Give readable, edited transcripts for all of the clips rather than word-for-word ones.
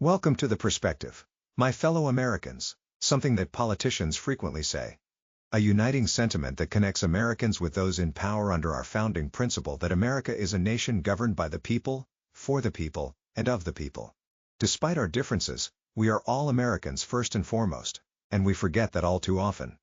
Welcome to The Perspective. My fellow Americans, something that politicians frequently say. A uniting sentiment that connects Americans with those in power under our founding principle that America is a nation governed by the people, for the people, and of the people. Despite our differences, we are all Americans first and foremost, and we forget that all too often.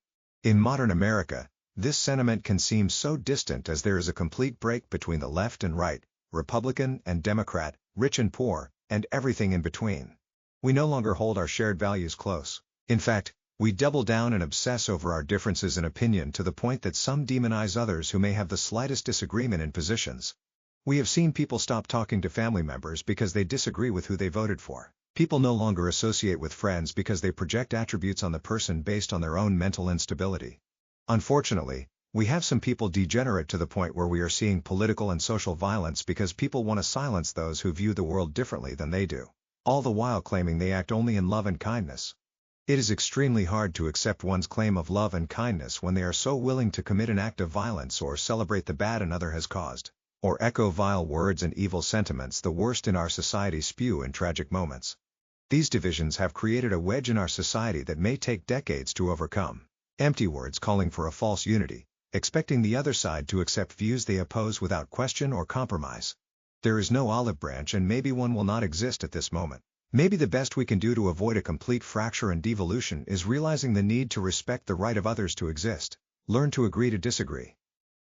In modern America, this sentiment can seem so distant as there is a complete break between the left and right, Republican and Democrat, rich and poor, and everything in between. We no longer hold our shared values close. In fact, we double down and obsess over our differences in opinion to the point that some demonize others who may have the slightest disagreement in positions. We have seen people stop talking to family members because they disagree with who they voted for. People no longer associate with friends because they project attributes on the person based on their own mental instability. Unfortunately, we have some people degenerate to the point where we are seeing political and social violence because people want to silence those who view the world differently than they do, all the while claiming they act only in love and kindness. It is extremely hard to accept one's claim of love and kindness when they are so willing to commit an act of violence or celebrate the bad another has caused, or echo vile words and evil sentiments the worst in our society spew in tragic moments. These divisions have created a wedge in our society that may take decades to overcome. Empty words calling for a false unity, expecting the other side to accept views they oppose without question or compromise. There is no olive branch, and maybe one will not exist at this moment. Maybe the best we can do to avoid a complete fracture and devolution is realizing the need to respect the right of others to exist, learn to agree to disagree.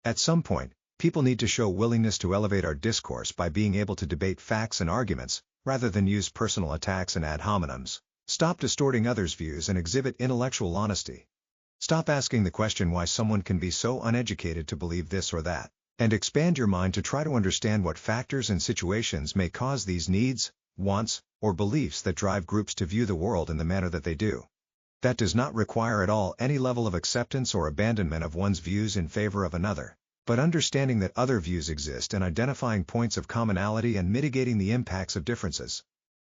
At some point, people need to show willingness to elevate our discourse by being able to debate facts and arguments, rather than use personal attacks and ad hominems. Stop distorting others' views and exhibit intellectual honesty. Stop asking the question why someone can be so uneducated to believe this or that, and expand your mind to try to understand what factors and situations may cause these needs, wants, or beliefs that drive groups to view the world in the manner that they do. That does not require at all any level of acceptance or abandonment of one's views in favor of another, but understanding that other views exist and identifying points of commonality and mitigating the impacts of differences.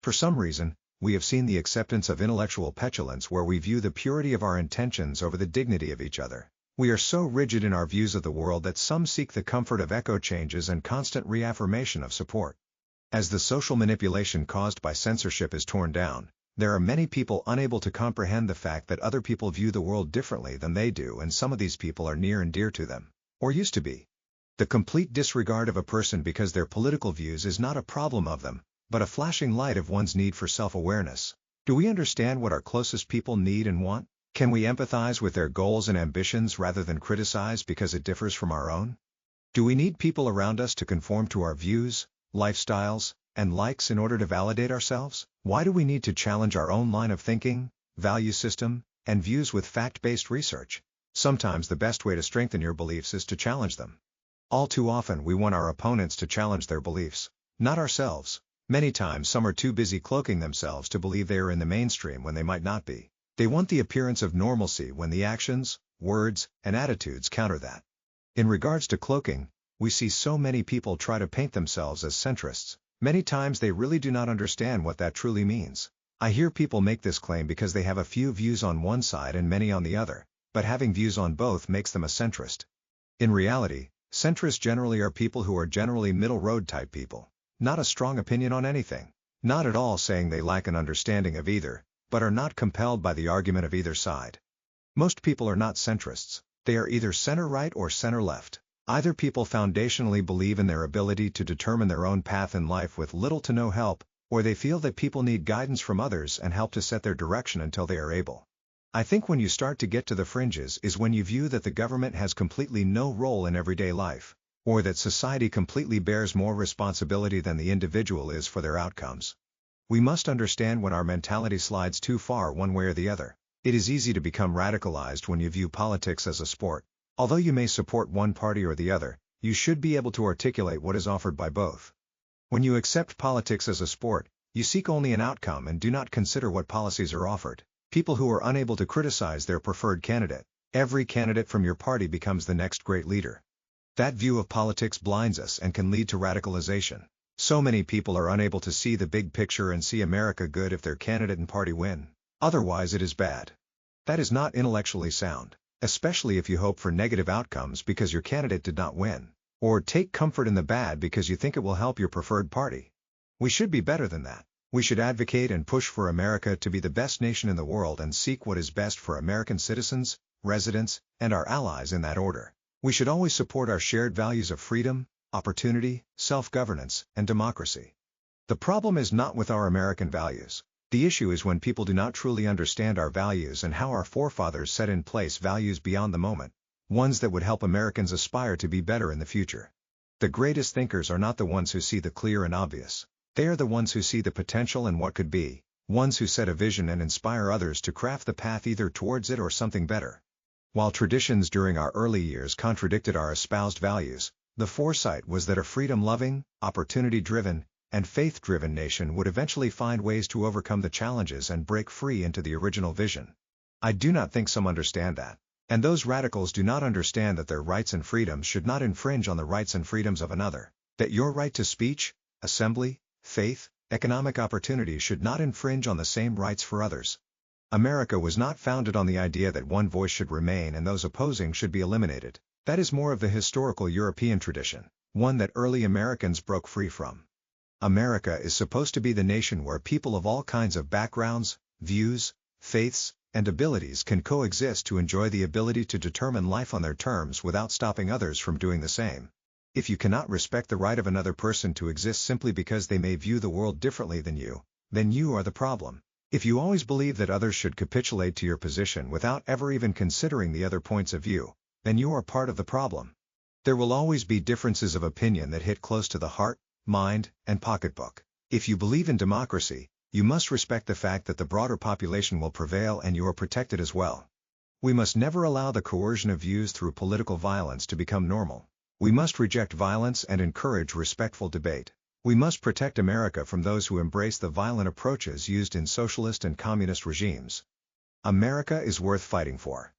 For some reason, we have seen the acceptance of intellectual petulance where we view the purity of our intentions over the dignity of each other. We are so rigid in our views of the world that some seek the comfort of echo changes and constant reaffirmation of support. As the social manipulation caused by censorship is torn down, there are many people unable to comprehend the fact that other people view the world differently than they do, and some of these people are near and dear to them, or used to be. The complete disregard of a person because their political views is not a problem of them, but a flashing light of one's need for self-awareness. Do we understand what our closest people need and want? Can we empathize with their goals and ambitions rather than criticize because it differs from our own? Do we need people around us to conform to our views, lifestyles, and likes in order to validate ourselves? Why do we need to challenge our own line of thinking, value system, and views with fact-based research? Sometimes the best way to strengthen your beliefs is to challenge them. All too often we want our opponents to challenge their beliefs, not ourselves. Many times some are too busy cloaking themselves to believe they are in the mainstream when they might not be. They want the appearance of normalcy when the actions, words, and attitudes counter that. In regards to cloaking, we see so many people try to paint themselves as centrists. Many times they really do not understand what that truly means. I hear people make this claim because they have a few views on one side and many on the other, but having views on both makes them a centrist. In reality, centrists generally are people who are generally middle road type people. Not a strong opinion on anything. Not at all saying they lack an understanding of either, but are not compelled by the argument of either side. Most people are not centrists. They are either center-right or center-left. Either people foundationally believe in their ability to determine their own path in life with little to no help, or they feel that people need guidance from others and help to set their direction until they are able. I think when you start to get to the fringes is when you view that the government has completely no role in everyday life, or that society completely bears more responsibility than the individual is for their outcomes. We must understand when our mentality slides too far one way or the other. It is easy to become radicalized when you view politics as a sport. Although you may support one party or the other, you should be able to articulate what is offered by both. When you accept politics as a sport, you seek only an outcome and do not consider what policies are offered. People who are unable to criticize their preferred candidate. Every candidate from your party becomes the next great leader. That view of politics blinds us and can lead to radicalization. So many people are unable to see the big picture and see America good if their candidate and party win. Otherwise it is bad. That is not intellectually sound, especially if you hope for negative outcomes because your candidate did not win, or take comfort in the bad because you think it will help your preferred party. We should be better than that. We should advocate and push for America to be the best nation in the world and seek what is best for American citizens, residents, and our allies in that order. We should always support our shared values of freedom, opportunity, self-governance, and democracy. The problem is not with our American values. The issue is when people do not truly understand our values and how our forefathers set in place values beyond the moment, ones that would help Americans aspire to be better in the future. The greatest thinkers are not the ones who see the clear and obvious. They are the ones who see the potential and what could be, ones who set a vision and inspire others to craft the path either towards it or something better. While traditions during our early years contradicted our espoused values, the foresight was that a freedom-loving, opportunity-driven, and faith-driven nation would eventually find ways to overcome the challenges and break free into the original vision. I do not think some understand that. And those radicals do not understand that their rights and freedoms should not infringe on the rights and freedoms of another, that your right to speech, assembly, faith, economic opportunity should not infringe on the same rights for others. America was not founded on the idea that one voice should remain and those opposing should be eliminated. That is more of the historical European tradition, one that early Americans broke free from. America is supposed to be the nation where people of all kinds of backgrounds, views, faiths, and abilities can coexist to enjoy the ability to determine life on their terms without stopping others from doing the same. If you cannot respect the right of another person to exist simply because they may view the world differently than you, then you are the problem. If you always believe that others should capitulate to your position without ever even considering the other points of view, then you are part of the problem. There will always be differences of opinion that hit close to the heart, mind, and pocketbook. If you believe in democracy, you must respect the fact that the broader population will prevail and you are protected as well. We must never allow the coercion of views through political violence to become normal. We must reject violence and encourage respectful debate. We must protect America from those who embrace the violent approaches used in socialist and communist regimes. America is worth fighting for.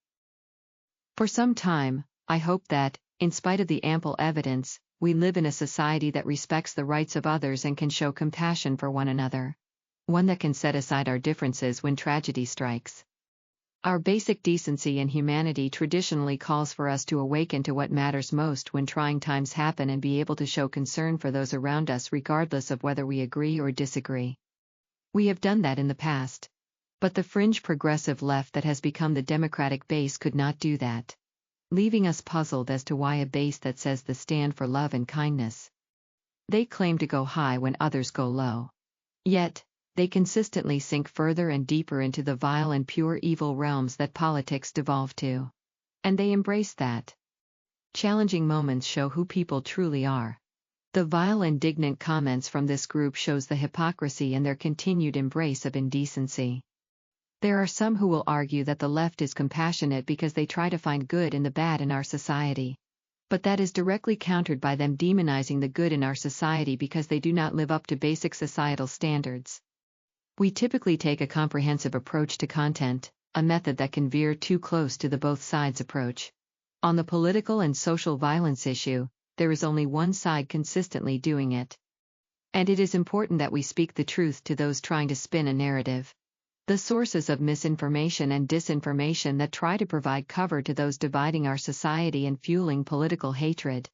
For some time, I hope that, in spite of the ample evidence, we live in a society that respects the rights of others and can show compassion for one another. One that can set aside our differences when tragedy strikes. Our basic decency and humanity traditionally calls for us to awaken to what matters most when trying times happen and be able to show concern for those around us regardless of whether we agree or disagree. We have done that in the past. But the fringe progressive left that has become the Democratic base could not do that, leaving us puzzled as to why a base that says the stand for love and kindness. They claim to go high when others go low. Yet, they consistently sink further and deeper into the vile and pure evil realms that politics devolve to. And they embrace that. Challenging moments show who people truly are. The vile indignant comments from this group shows the hypocrisy and their continued embrace of indecency. There are some who will argue that the left is compassionate because they try to find good in the bad in our society. But that is directly countered by them demonizing the good in our society because they do not live up to basic societal standards. We typically take a comprehensive approach to content, a method that can veer too close to the both sides approach. On the political and social violence issue, there is only one side consistently doing it. And it is important that we speak the truth to those trying to spin a narrative. The sources of misinformation and disinformation that try to provide cover to those dividing our society and fueling political hatred.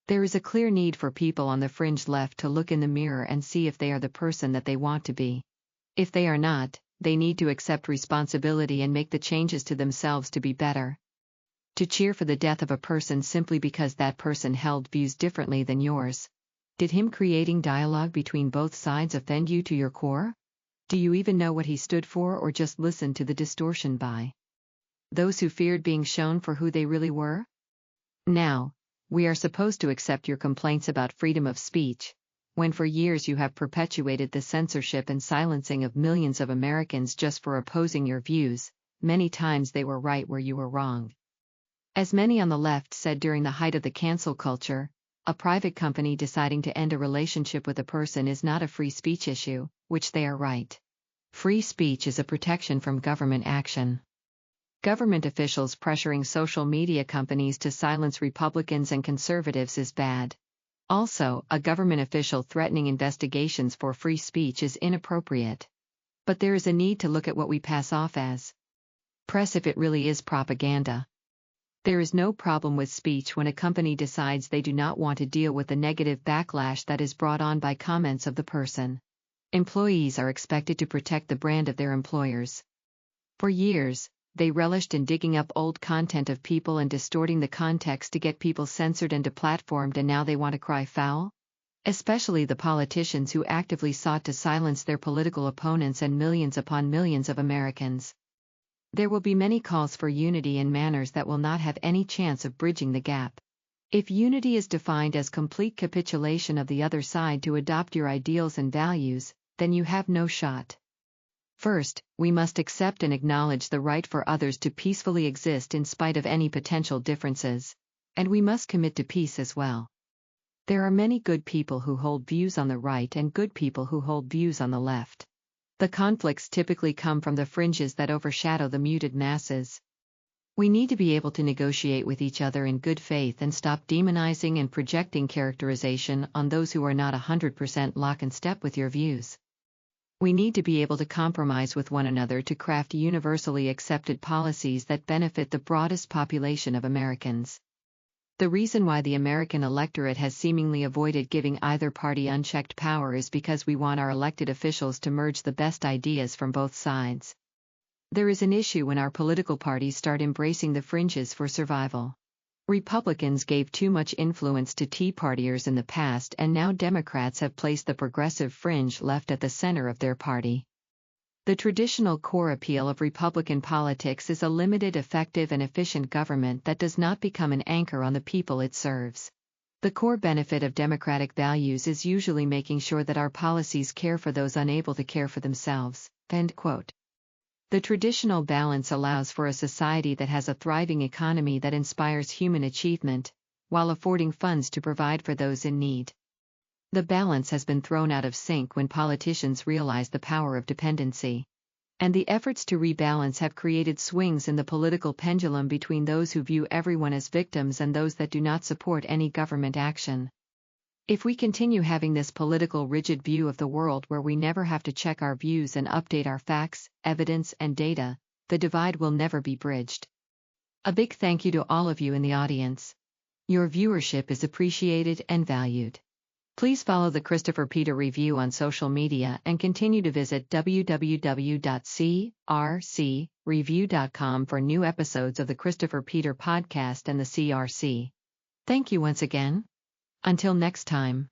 There is a clear need for people on the fringe left to look in the mirror and see if they are the person that they want to be. If they are not, they need to accept responsibility and make the changes to themselves to be better. To cheer for the death of a person simply because that person held views differently than yours. Did him creating dialogue between both sides offend you to your core? Do you even know what he stood for or just listened to the distortion by those who feared being shown for who they really were? Now, we are supposed to accept your complaints about freedom of speech, when for years you have perpetuated the censorship and silencing of millions of Americans just for opposing your views. Many times they were right where you were wrong. As many on the left said during the height of the cancel culture, a private company deciding to end a relationship with a person is not a free speech issue, which they are right. Free speech is a protection from government action. Government officials pressuring social media companies to silence Republicans and conservatives is bad. Also, a government official threatening investigations for free speech is inappropriate. But there is a need to look at what we pass off as press if it really is propaganda. There is no problem with speech when a company decides they do not want to deal with the negative backlash that is brought on by comments of the person. Employees are expected to protect the brand of their employers. For years, they relished in digging up old content of people and distorting the context to get people censored and deplatformed, and now they want to cry foul? Especially the politicians who actively sought to silence their political opponents and millions upon millions of Americans. There will be many calls for unity and manners that will not have any chance of bridging the gap. If unity is defined as complete capitulation of the other side to adopt your ideals and values, then you have no shot. First, we must accept and acknowledge the right for others to peacefully exist in spite of any potential differences. And we must commit to peace as well. There are many good people who hold views on the right and good people who hold views on the left. The conflicts typically come from the fringes that overshadow the muted masses. We need to be able to negotiate with each other in good faith and stop demonizing and projecting characterization on those who are not 100% lock and step with your views. We need to be able to compromise with one another to craft universally accepted policies that benefit the broadest population of Americans. The reason why the American electorate has seemingly avoided giving either party unchecked power is because we want our elected officials to merge the best ideas from both sides. There is an issue when our political parties start embracing the fringes for survival. Republicans gave too much influence to Tea Partiers in the past, and now Democrats have placed the progressive fringe left at the center of their party. The traditional core appeal of Republican politics is a limited, effective, and efficient government that does not become an anchor on the people it serves. The core benefit of democratic values is usually making sure that our policies care for those unable to care for themselves. End quote. The traditional balance allows for a society that has a thriving economy that inspires human achievement, while affording funds to provide for those in need. The balance has been thrown out of sync when politicians realize the power of dependency. And the efforts to rebalance have created swings in the political pendulum between those who view everyone as victims and those that do not support any government action. If we continue having this political rigid view of the world where we never have to check our views and update our facts, evidence, and data, the divide will never be bridged. A big thank you to all of you in the audience. Your viewership is appreciated and valued. Please follow the Christopher Peter Review on social media and continue to visit www.crcreview.com for new episodes of the Christopher Peter Podcast and the CRC. Thank you once again. Until next time.